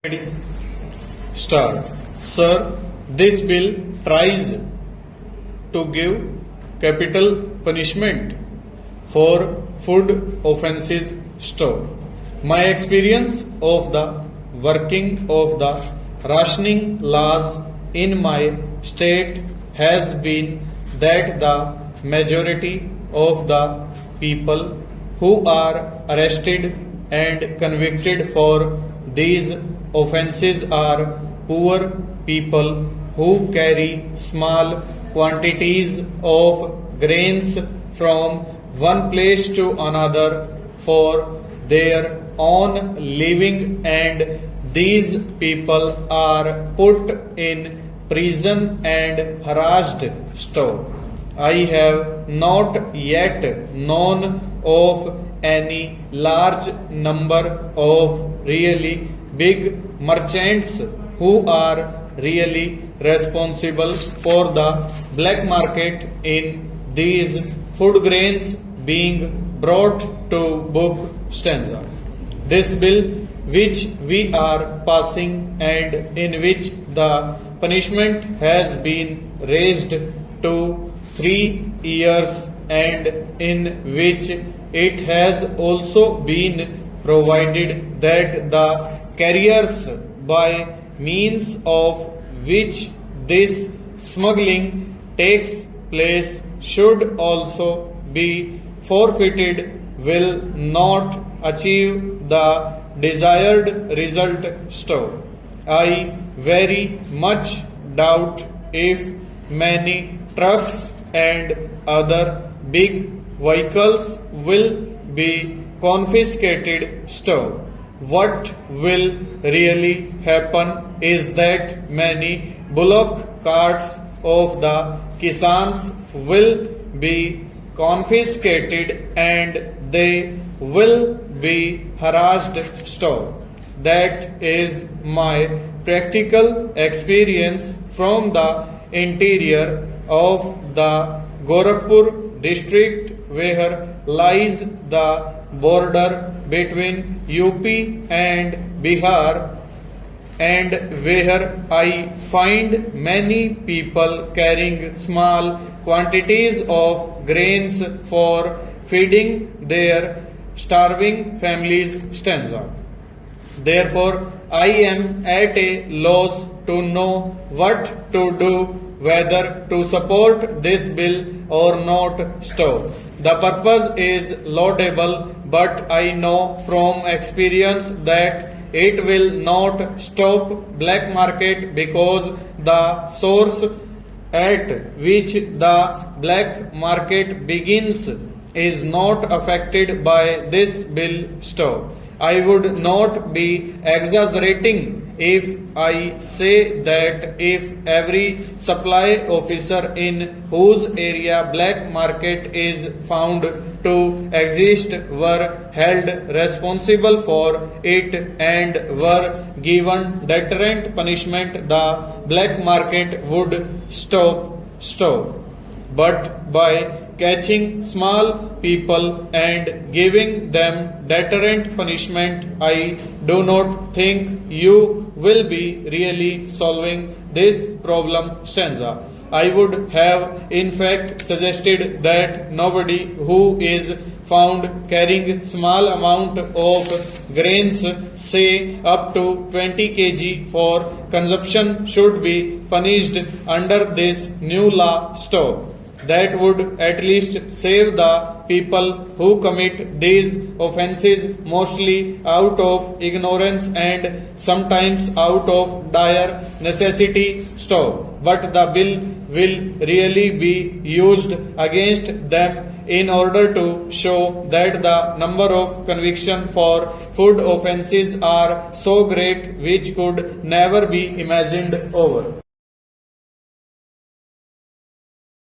Ready? Start. Sir, this bill tries to give capital punishment for food offences stop. My experience of the working of the rationing laws in my state has been that the majority of the people who are arrested and convicted for these offences are poor people who carry small quantities of grains from one place to another for their own living, and these people are put in prison and harassed. Stop. I have not yet known of any large number of really big merchants who are really responsible for the black market in these food grains being brought to book. Stanza. This bill which we are passing and in which the punishment has been raised to 3 years and in which it has also been provided that the carriers by means of which this smuggling takes place should also be forfeited will not achieve the desired result. Stop. I very much doubt if many trucks and other big vehicles will be confiscated. Stop. What will really happen is that many bullock carts of the Kisans will be confiscated and they will be harassed. Stop. That is my practical experience from the interior of the Gorakhpur district, where lies the border between UP and Bihar, and where I find many people carrying small quantities of grains for feeding their starving families. Stanza. Therefore, I am at a loss to know what to do, whether to support this bill or not. Stop. The purpose is laudable, but I know from experience that it will not stop black market because the source at which the black market begins is not affected by this bill. Stop. I would not be exaggerating if I say that if every supply officer in whose area black market is found to exist were held responsible for it and were given deterrent punishment, the black market would stop. But by catching small people and giving them deterrent punishment, I do not think you will be really solving this problem. Stanza. I would have in fact suggested that nobody who is found carrying small amount of grains, say up to 20 kg for consumption, should be punished under this new law. Stop. That would at least save the people who commit these offences mostly out of ignorance and sometimes out of dire necessity. Stop. But the bill will really be used against them in order to show that the number of convictions for food offences are so great which could never be imagined over.